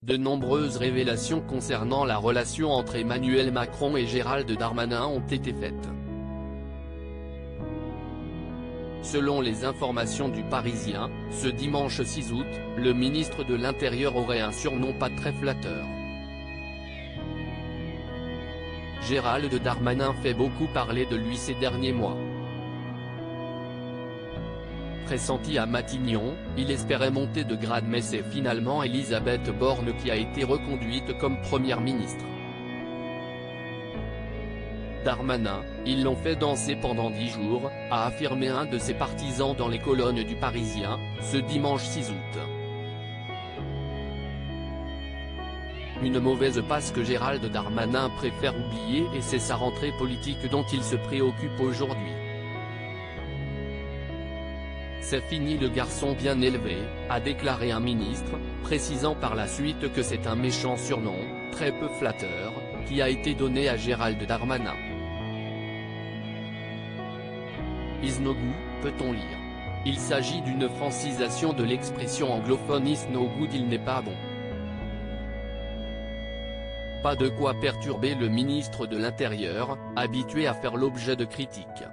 De nombreuses révélations concernant la relation entre Emmanuel Macron et Gérald Darmanin ont été faites. Selon les informations du Parisien, ce dimanche 6 août, le ministre de l'Intérieur aurait un surnom pas très flatteur. Gérald Darmanin fait beaucoup parler de lui ces derniers mois. Pressenti à Matignon, il espérait monter de grade mais c'est finalement Elisabeth Borne qui a été reconduite comme première ministre. Darmanin, ils l'ont fait danser pendant 10 jours, a affirmé un de ses partisans dans les colonnes du Parisien, ce dimanche 6 août. Une mauvaise passe que Gérald Darmanin préfère oublier et c'est sa rentrée politique dont il se préoccupe aujourd'hui. C'est fini le garçon bien élevé, a déclaré un ministre, précisant par la suite que c'est un méchant surnom, très peu flatteur, qui a été donné à Gérald Darmanin. Is no good, peut-on lire. Il s'agit d'une francisation de l'expression anglophone is no good, il n'est pas bon. Pas de quoi perturber le ministre de l'Intérieur, habitué à faire l'objet de critiques.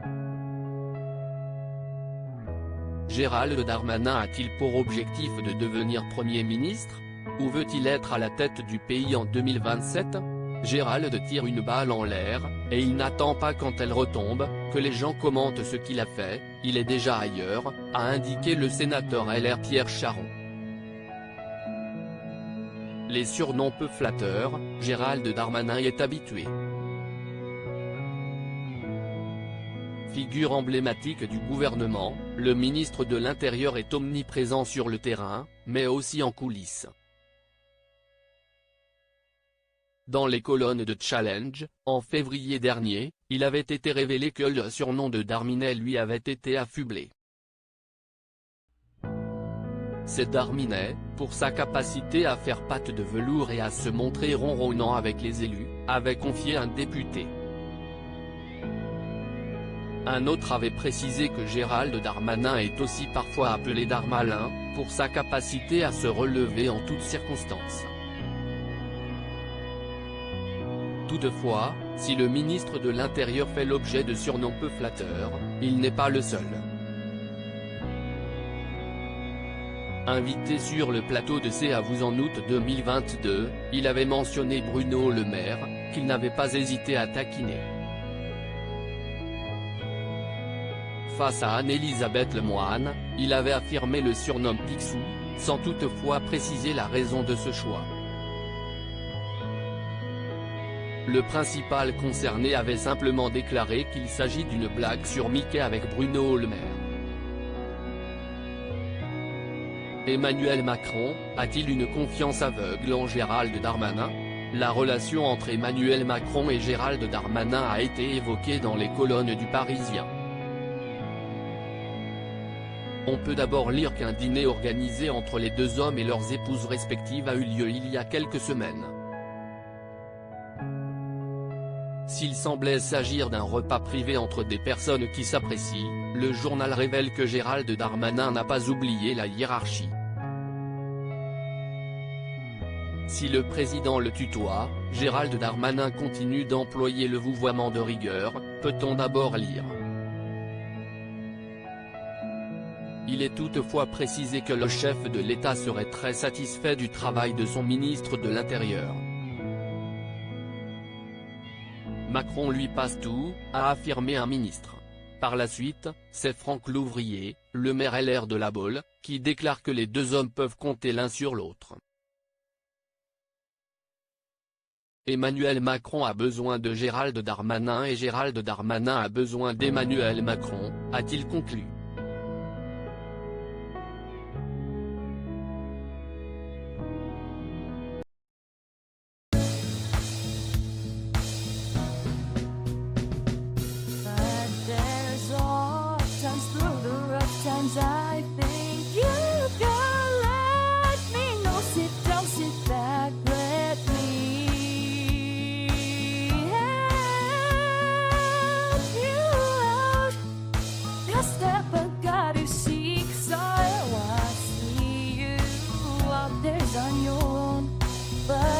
Gérald Darmanin a-t-il pour objectif de devenir Premier ministre? Ou veut-il être à la tête du pays en 2027? Gérald tire une balle en l'air, et il n'attend pas quand elle retombe, que les gens commentent ce qu'il a fait, il est déjà ailleurs, a indiqué le sénateur LR Pierre Charon. Les surnoms peu flatteurs, Gérald Darmanin y est habitué. Figure emblématique du gouvernement, le ministre de l'Intérieur est omniprésent sur le terrain, mais aussi en coulisses. Dans les colonnes de Challenge, en février dernier, il avait été révélé que le surnom de Darminet lui avait été affublé. C'est Darminet, pour sa capacité à faire patte de velours et à se montrer ronronnant avec les élus, avait confié un député. Un autre avait précisé que Gérald Darmanin est aussi parfois appelé Darmalin, pour sa capacité à se relever en toutes circonstances. Toutefois, si le ministre de l'Intérieur fait l'objet de surnoms peu flatteurs, il n'est pas le seul. Invité sur le plateau de C'est à vous en août 2022, il avait mentionné Bruno Le Maire, qu'il n'avait pas hésité à taquiner. Face à Anne-Elisabeth Lemoine, il avait affirmé le surnom Picsou, sans toutefois préciser la raison de ce choix. Le principal concerné avait simplement déclaré qu'il s'agit d'une blague sur Mickey avec Bruno Le Maire. Emmanuel Macron, a-t-il une confiance aveugle en Gérald Darmanin? La relation entre Emmanuel Macron et Gérald Darmanin a été évoquée dans les colonnes du Parisien. On peut d'abord lire qu'un dîner organisé entre les deux hommes et leurs épouses respectives a eu lieu il y a quelques semaines. S'il semblait s'agir d'un repas privé entre des personnes qui s'apprécient, le journal révèle que Gérald Darmanin n'a pas oublié la hiérarchie. Si le président le tutoie, Gérald Darmanin continue d'employer le vouvoiement de rigueur, peut-on d'abord lire. Il est toutefois précisé que le chef de l'État serait très satisfait du travail de son ministre de l'Intérieur. Macron lui passe tout, a affirmé un ministre. Par la suite, c'est Franck Louvrier, le maire LR de La Baule, qui déclare que les deux hommes peuvent compter l'un sur l'autre. Emmanuel Macron a besoin de Gérald Darmanin et Gérald Darmanin a besoin d'Emmanuel Macron, a-t-il conclu. I think you can let me know. Sit down, sit back, let me help you out. Just step back, you seek, so I see you out there on your own. but